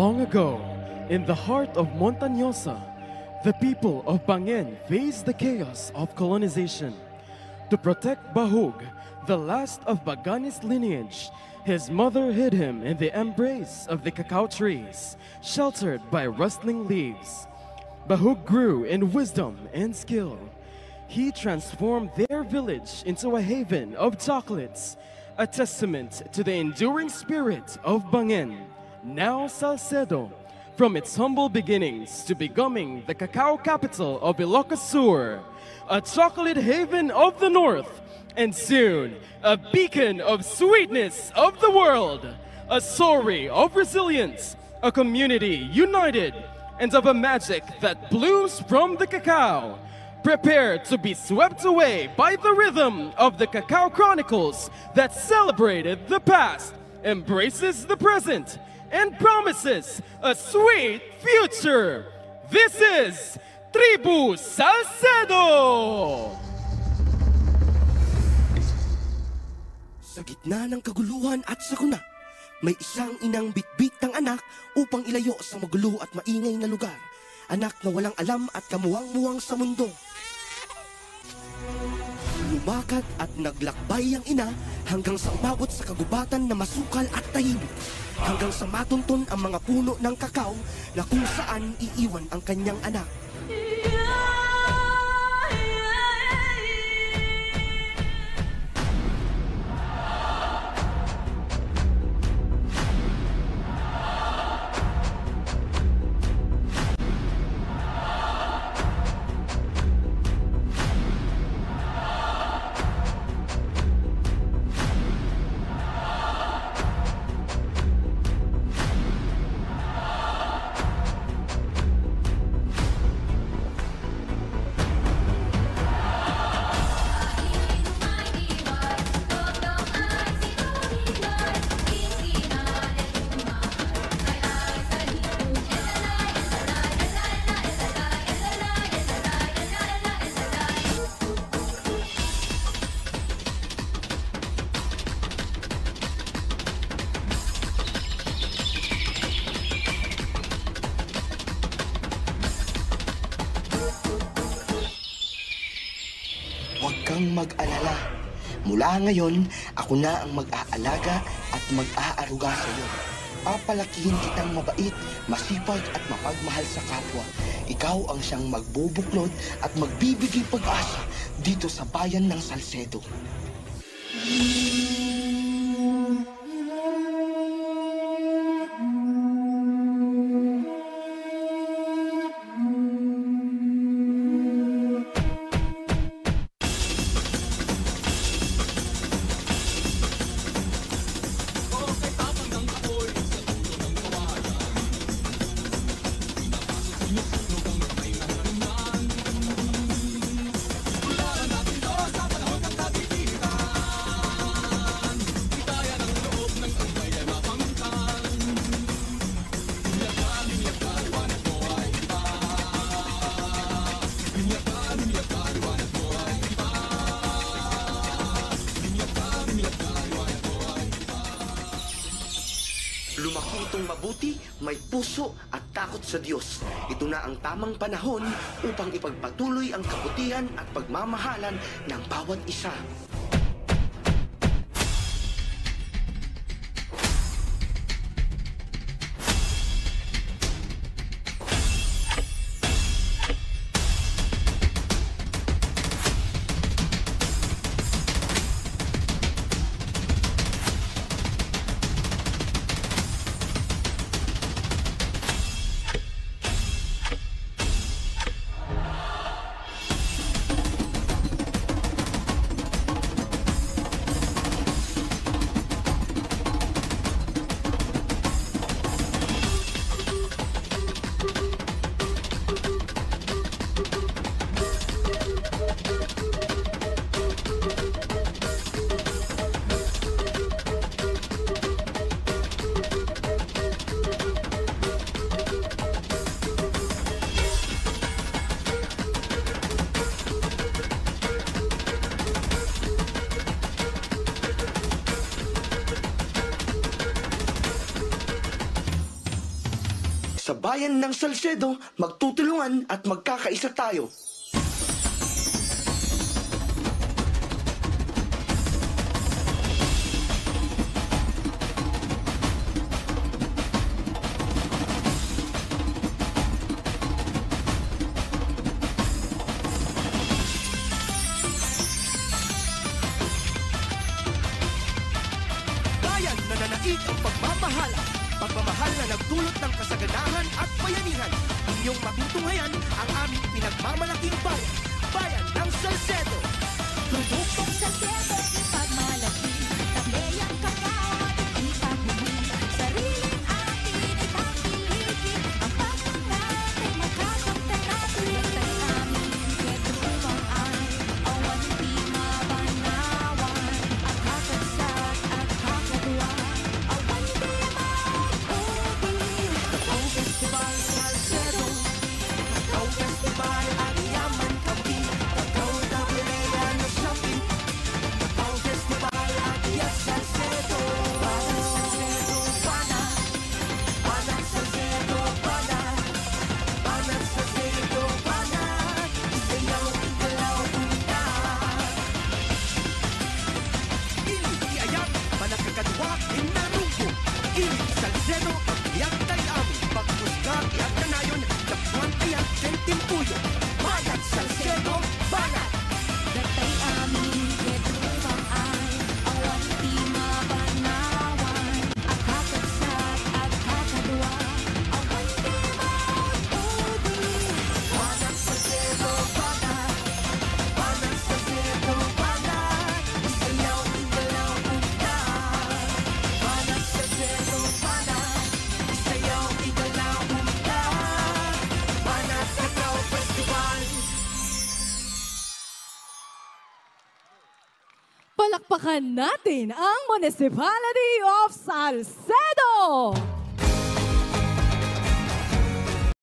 Long ago, in the heart of Montañosa, the people of Bangin faced the chaos of colonization. To protect Bahug, the last of Baganis lineage, his mother hid him in the embrace of the cacao trees, sheltered by rustling leaves. Bahug grew in wisdom and skill. He transformed their village into a haven of chocolates, a testament to the enduring spirit of Bangin, now Salcedo, from its humble beginnings to becoming the cacao capital of Ilocos Sur, a chocolate haven of the north, and soon a beacon of sweetness of the world, a story of resilience, a community united, and of a magic that blooms from the cacao, prepared to be swept away by the rhythm of the Cacao Chronicles that celebrated the past, embraces the present, and promises a sweet future. This is Tribu Salcedo! Sa gitna ng kaguluhan at sakuna, may isang inang bitbit ng anak upang ilayo sa magulo at maingay na lugar. Anak na walang alam at kamuwang-muwang sa mundo. Lumakat at naglakbay ang ina hanggang sa umabot sa kagubatan na masukal at tahimik. Hanggang sa matuntun ang mga puno ng kakao na kung saan iiwan ang kanyang anak. Huwag kang mag-alala. Mula ngayon, ako na ang mag-aalaga at mag-aaruga sa iyo. Papalakihin kitang mabait, masipag at mapagmahal sa kapwa. Ikaw ang siyang magbubuklod at magbibigay pag-asa dito sa bayan ng Salcedo. Lumaki itong mabuti, may puso at takot sa Diyos. Ito na ang tamang panahon upang ipagpatuloy ang kabutihan at pagmamahalan ng bawat isa. Sa bayan ng Salcedo, magtutulungan at magkakaisa tayo. Bayan na nanaig ang pagmamahal. Pagmamahal na nagdulot ng kasaganahan at bayanihan. Inyong matutunghayan ang aming pinagmamalaking bayan. Bayan ng Salcedo. Produktong Salcedo, ipagmalaki. Tambeyang kakao at ipagmumi. Sariling atin ipagpilitin. Ang pagmangat ay magkakaptanatuloy. Tay aming ketrumang ay awan di mabanawan. Ang kakagsat at kakadwa, awan di mauubili. Ang Festival Salcedo. Ang Festival at yaman kami. Ikaw na pilaya na shopping. Ang Festival at yes Salcedo. Banat Salcedo, banat. Banat Salcedo, banat. Banat Salcedo, banat. Isayaw, igalaw, umita. Ili iayat, managkakadwa, inarungko. Ili Salcedo, pagbiyak tay amin. Pagpusga, iyak na nayon. Takbuan iyak, sentimpuyo. Banat Salcedo, banat. Datay amin ketrumang ay awan di mabanawan. Ang kakagsat at kakadwa, awan di mauubili. Banat Salcedo, banat. Banat Salcedo, banat. Isayaw, igalaw, umita. Banat Salcedo, banat. Isayaw, igalaw, umita. Banat Kakao Festival. Palakpakan natin ang Municipality of Salcedo!